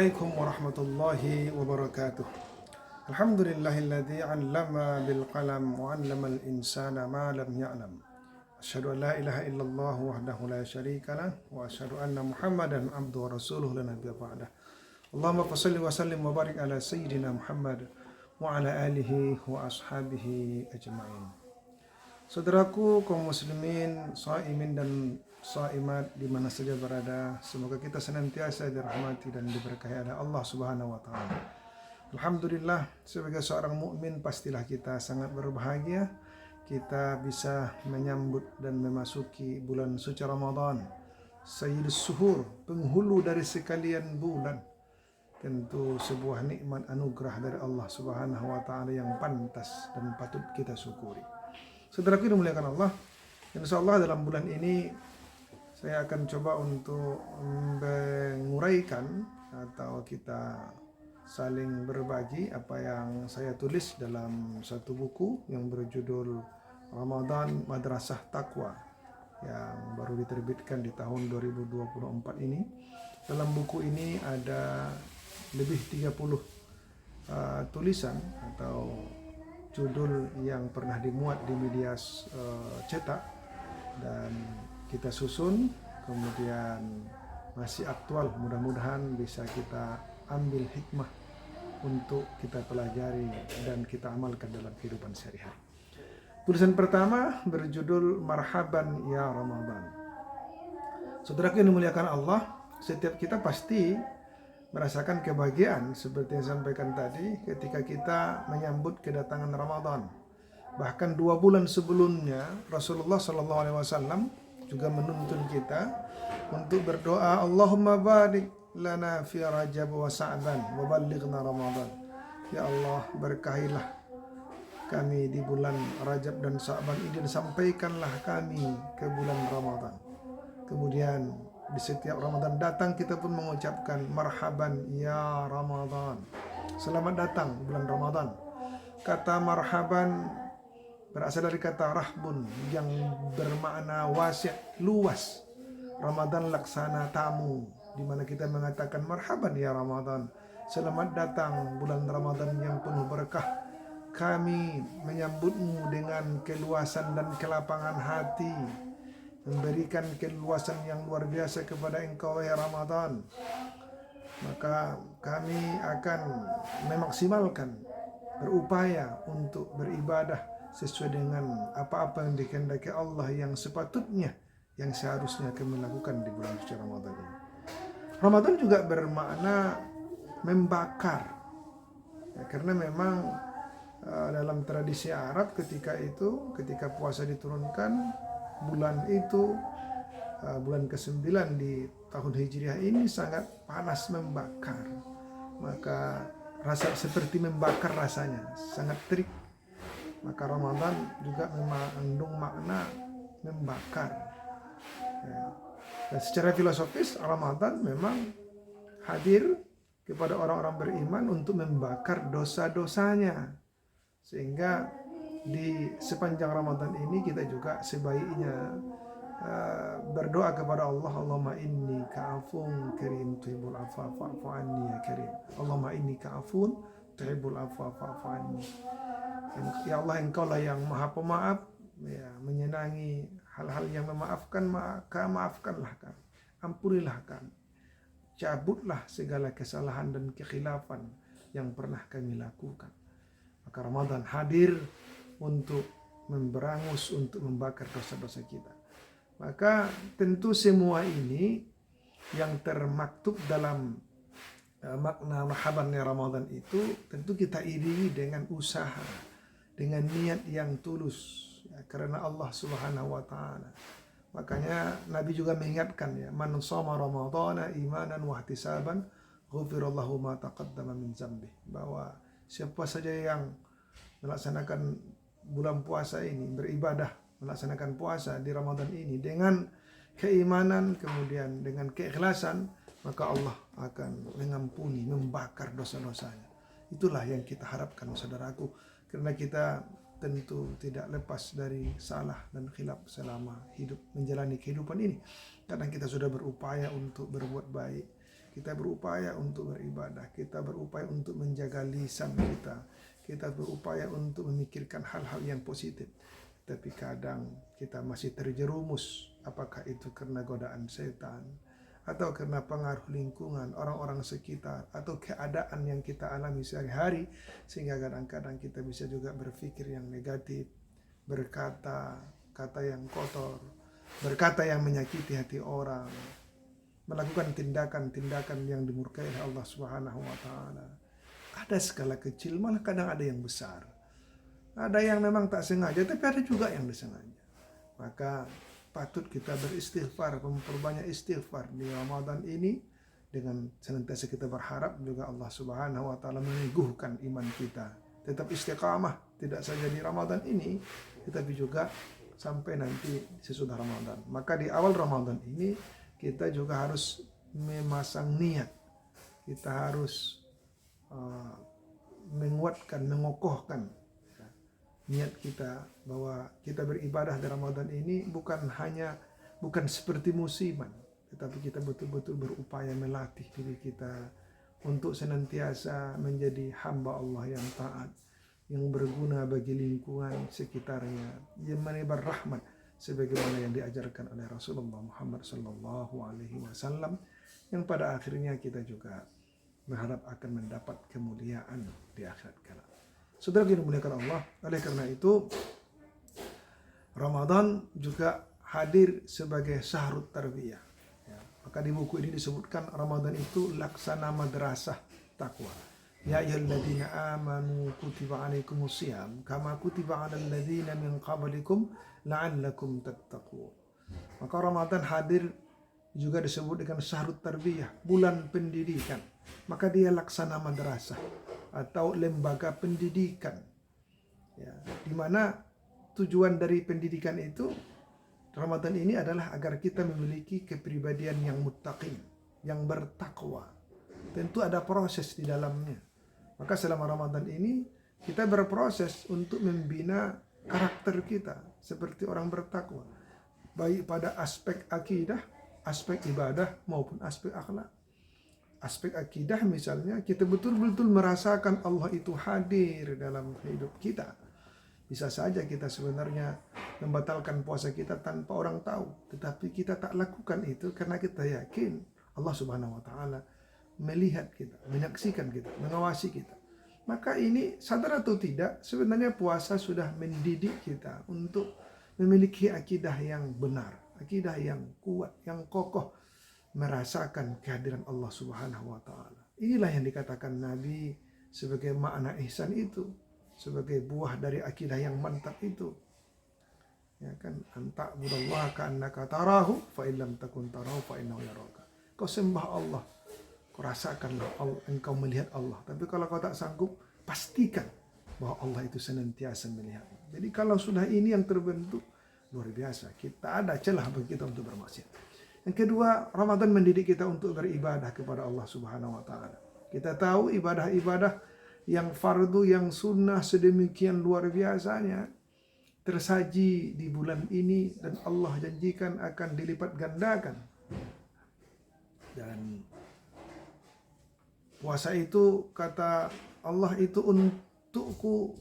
Assalamualaikum warahmatullahi wabarakatuh. Alhamdulillahilladzi 'allama bil qalam wa 'allamal insana ma lam ya'lam. Asyhadu an la ilaha illallah wahdahu la syarikalah wa asyhadu anna Muhammadan abduhu wa rasuluhu la nabiyya ba'dah. Allahumma shalli wa sallim wa barik ala sayyidina Muhammad wa ala alihi wa ashabihi ajma'in. Saudaraku kaum muslimin, shaimin dan shaimat di mana saja berada, semoga kita senantiasa dirahmati dan diberkahi oleh Allah Subhanahu wa taala. Alhamdulillah, sebagai seorang mukmin pastilah kita sangat berbahagia kita bisa menyambut dan memasuki bulan suci Ramadan, Sayyidus Suhur, penghulu dari sekalian bulan. Tentu sebuah nikmat anugerah dari Allah Subhanahu wa taala yang pantas dan patut kita syukuri. Saudaraku yang dimuliakan Allah, insyaallah dalam bulan ini saya akan coba untuk menguraikan atau kita saling berbagi apa yang saya tulis dalam satu buku yang berjudul Ramadan Madrasah Taqwa yang baru diterbitkan di tahun 2024 ini. Dalam buku ini ada lebih 30 tulisan atau judul yang pernah dimuat di media cetak dan kita susun, kemudian masih aktual, mudah-mudahan bisa kita ambil hikmah untuk kita pelajari dan kita amalkan dalam kehidupan sehari-hari. Tulisan pertama berjudul Marhaban ya Ramadan. Saudaraku yang dimuliakan Allah, setiap kita pasti merasakan kebahagiaan seperti yang sampaikan tadi ketika kita menyambut kedatangan Ramadan. Bahkan 2 bulan sebelumnya Rasulullah SAW juga menuntun kita untuk berdoa, Allahumma barik lana fi Rajab wa Sa'ban wa ballighna Ramadan. Ya Allah, berkahilah kami di bulan Rajab dan Sa'ban ini dan sampaikanlah kami ke bulan Ramadan. Kemudian di setiap Ramadan datang kita pun mengucapkan marhaban ya Ramadan. Selamat datang bulan Ramadan. Kata marhaban berasal dari kata rahbun yang bermakna wasi', luas. Ramadan laksana tamu, di mana kita mengatakan marhaban ya Ramadan. Selamat datang bulan Ramadan yang penuh berkah. Kami menyambutmu dengan keluasan dan kelapangan hati, memberikan keluasan yang luar biasa kepada engkau ya Ramadan. Maka kami akan memaksimalkan, berupaya untuk beribadah sesuai dengan apa-apa yang dikehendaki Allah yang sepatutnya, yang seharusnya kami lakukan di bulan suci Ramadan ini. Ramadan juga bermakna membakar, ya, karena memang dalam tradisi Arab ketika puasa diturunkan, bulan itu bulan ke-9 di tahun Hijriah ini sangat panas membakar. Maka rasa seperti membakar rasanya, sangat terik. Maka Ramadan juga mengandung makna membakar. Ya. Dan secara filosofis Ramadan memang hadir kepada orang-orang beriman untuk membakar dosa-dosanya. Sehingga di sepanjang Ramadan ini kita juga sebaiknya berdoa kepada Allah, Allahumma inni ka'afun karim tuhibbul afwa fa'fu anni ya karim. Allahumma inni ka'afun tuhibbul afwa fa'fu anni. Ya Allah, engkau lah yang maha pemaaf, ya, menyenangi hal-hal yang memaafkan, maka maafkanlah kami, ampunilah kami, cabutlah segala kesalahan dan kekhilafan yang pernah kami lakukan. Maka Ramadan hadir untuk memberangus, untuk membakar dosa-dosa kita. Maka tentu semua ini yang termaktub dalam makna marhaban ya Ramadan itu tentu kita iringi dengan usaha, dengan niat yang tulus, ya, karena Allah Subhanahu wa taala. Makanya Nabi juga mengingatkan, ya, man shoma ramadhana imanan wa ihtisaban ghufirallahu ma taqaddama min dzambih, bahwa siapa saja yang melaksanakan bulan puasa ini, beribadah, melaksanakan puasa di Ramadan ini dengan keimanan, kemudian dengan keikhlasan, maka Allah akan mengampuni, membakar dosa-dosanya. Itulah yang kita harapkan, saudaraku, karena kita tentu tidak lepas dari salah dan khilaf selama hidup menjalani kehidupan ini. Kadang kita sudah berupaya untuk berbuat baik, kita berupaya untuk beribadah, kita berupaya untuk menjaga lisan kita, kita berupaya untuk memikirkan hal-hal yang positif. Tapi kadang kita masih terjerumus, apakah itu karena godaan setan, atau karena pengaruh lingkungan, orang-orang sekitar, atau keadaan yang kita alami sehari-hari, sehingga kadang-kadang kita bisa juga berpikir yang negatif, berkata kata yang kotor, berkata yang menyakiti hati orang, melakukan tindakan-tindakan yang dimurkai oleh Allah Subhanahu wa taala. Ada skala kecil, malah kadang ada yang besar. Ada yang memang tak sengaja, tapi ada juga yang disengaja. Maka patut kita beristighfar, memperbanyak istighfar di Ramadan ini, dengan senantiasa kita berharap juga Allah Subhanahu wa taala meneguhkan iman kita. Tetap istiqamah tidak saja di Ramadan ini, tetapi juga sampai nanti sesudah Ramadan. Maka di awal Ramadan ini kita juga harus memasang niat. Kita harus menguatkan, mengokohkan niat kita bahwa kita beribadah di Ramadan ini bukan seperti musiman, tetapi kita betul-betul berupaya melatih diri kita untuk senantiasa menjadi hamba Allah yang taat, yang berguna bagi lingkungan sekitarnya, yang menebar rahmat sebagaimana yang diajarkan oleh Rasulullah Muhammad SAW, yang pada akhirnya kita juga berharap akan mendapat kemuliaan di akhirat kelak. Saudara yang dimuliakan Allah, oleh karena itu Ramadan juga hadir sebagai syahrut tarbiyah. Ya, maka di buku ini disebutkan Ramadan itu laksana madrasah takwa. Ya ayyuhalladzina amanu kutiba alaikumusiyam kama kutiba alal ladzina min qablikum la'allakum tattaqun. Maka Ramadan hadir juga disebut dengan syahrut tarbiyah, bulan pendidikan. Maka dia laksana madrasah atau lembaga pendidikan, ya, di mana tujuan dari pendidikan itu Ramadan ini adalah agar kita memiliki kepribadian yang muttaqin, yang bertakwa. Tentu ada proses di dalamnya. Maka selama Ramadan ini kita berproses untuk membina karakter kita seperti orang bertakwa, baik pada aspek akidah, aspek ibadah maupun aspek akhlak. Aspek akidah misalnya, kita betul-betul merasakan Allah itu hadir dalam hidup kita. Bisa saja kita sebenarnya membatalkan puasa kita tanpa orang tahu, tetapi kita tak lakukan itu karena kita yakin Allah Subhanahu wa taala melihat kita, menyaksikan kita, mengawasi kita. Maka ini sadar atau tidak, sebenarnya puasa sudah mendidik kita untuk memiliki akidah yang benar, akidah yang kuat, yang kokoh, merasakan kehadiran Allah Subhanahu wa taala. Inilah yang dikatakan Nabi sebagai makna ihsan itu, sebagai buah dari akidah yang mantap itu. Ya kan, anta budallah ka'annaka tarahu fa illam takun tarahu fa innahu yaraka. Kau sembah Allah, kau rasakanlah engkau melihat Allah. Tapi kalau kau tak sanggup, pastikan bahwa Allah itu senantiasa melihat. Jadi kalau sudah ini yang terbentuk, luar biasa. Kita ada celah bagi kita untuk bermaksiat. Yang kedua, Ramadan mendidik kita untuk beribadah kepada Allah Subhanahu wa taala. Kita tahu ibadah-ibadah yang fardu, yang sunnah sedemikian luar biasanya tersaji di bulan ini, dan Allah janjikan akan dilipat gandakan. Dan puasa itu, kata Allah, itu untukku,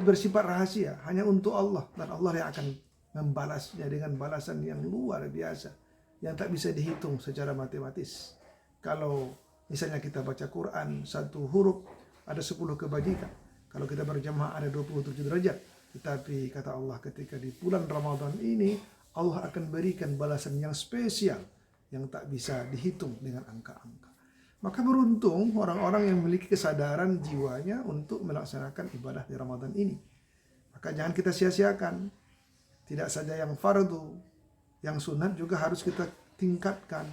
bersifat rahasia, hanya untuk Allah, dan Allah yang akan membalasnya dengan balasan yang luar biasa, yang tak bisa dihitung secara matematis. Kalau misalnya kita baca Quran, satu huruf ada 10 kebajikan. Kalau kita berjamaah ada 27 derajat. Tetapi kata Allah, ketika di bulan Ramadan ini, Allah akan berikan balasan yang spesial, yang tak bisa dihitung dengan angka-angka. Maka beruntung orang-orang yang memiliki kesadaran jiwanya untuk melaksanakan ibadah di Ramadan ini. Maka jangan kita sia-siakan. Tidak saja yang fardu, yang sunat juga harus kita tingkatkan.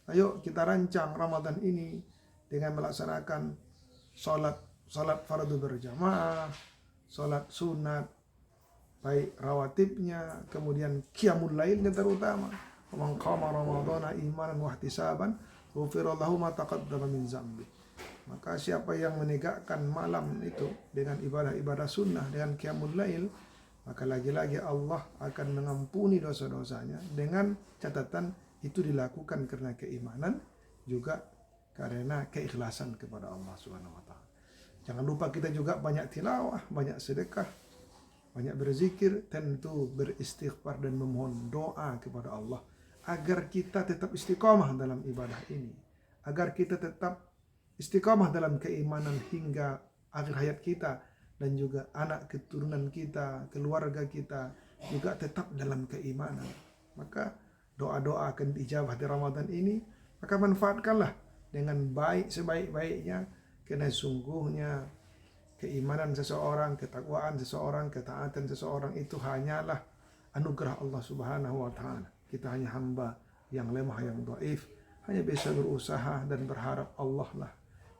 Ayo kita rancang Ramadan ini dengan melaksanakan salat fardu berjamaah, salat sunat, baik rawatibnya, kemudian qiyamul lailnya terutama. Man qama ramadhana imanan wa ihtisaban ghufira lahu ma taqaddama min dzambi. Maka siapa yang menegakkan malam itu dengan ibadah-ibadah sunnah, dengan qiyamul lail, maka lagi-lagi Allah akan mengampuni dosa-dosanya, dengan catatan itu dilakukan karena keimanan, juga karena keikhlasan kepada Allah Subhanahu wa taala. Jangan lupa kita juga banyak tilawah, banyak sedekah, banyak berzikir, tentu beristighfar dan memohon doa kepada Allah agar kita tetap istiqamah dalam ibadah ini, agar kita tetap istiqamah dalam keimanan hingga akhir hayat kita, dan juga anak keturunan kita, keluarga kita juga tetap dalam keimanan. Maka doa-doa akan diijabah di Ramadan ini, maka manfaatkanlah dengan baik sebaik-baiknya, karena sungguhnya keimanan seseorang, ketakwaan seseorang, ketaatan seseorang itu hanyalah anugerah Allah Subhanahu wa taala. Kita hanya hamba yang lemah, yang dhaif, hanya bisa berusaha dan berharap Allah lah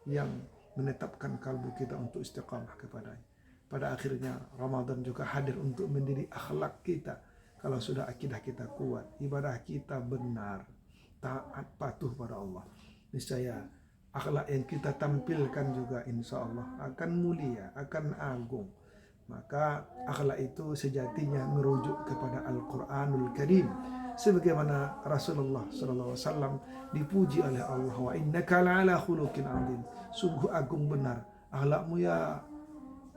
yang menetapkan kalbu kita untuk istiqamah kepadanya. Pada akhirnya Ramadan juga hadir untuk mendidik akhlak kita. Kalau sudah akidah kita kuat, ibadah kita benar, taat patuh pada Allah, niscaya akhlak yang kita tampilkan juga insya Allah akan mulia, akan agung. Maka akhlak itu sejatinya merujuk kepada Al-Quranul Karim, sebagaimana Rasulullah SAW dipuji oleh Allah, wa innaka la'ala khuluqin azim, sungguh agung benar akhlakmu ya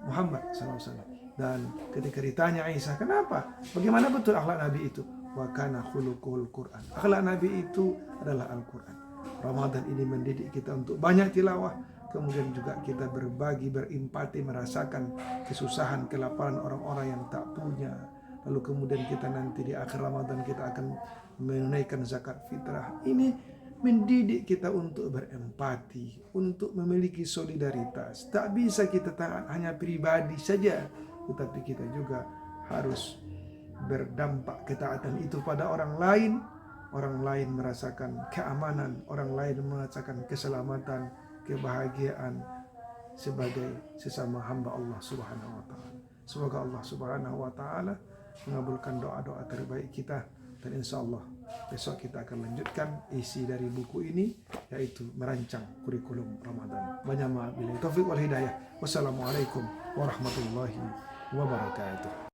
Muhammad SAW. Dan ketika ditanya Aisyah, kenapa? Bagaimana betul akhlak Nabi itu? Wa kana khuluquhul Quran. Akhlak Nabi itu adalah Al-Quran. Ramadan ini mendidik kita untuk banyak tilawah, kemudian juga kita berbagi, berempati, merasakan kesusahan, kelaparan orang-orang yang tak punya. Lalu kemudian kita nanti di akhir Ramadan kita akan menunaikan zakat fitrah. Ini mendidik kita untuk berempati, untuk memiliki solidaritas. Tak bisa kita taat hanya pribadi saja, tetapi kita juga harus berdampak ketaatan itu pada orang lain. Orang lain merasakan keamanan, orang lain merasakan keselamatan, kebahagiaan sebagai sesama hamba Allah Subhanahu wa taala. Semoga Allah Subhanahu wa taala mengabulkan doa-doa terbaik kita, dan insya Allah besok kita akan lanjutkan isi dari buku ini, yaitu merancang kurikulum Ramadan. Banyak maaf, billahi taufiq wal hidayah. Wassalamualaikum warahmatullahi wabarakatuh.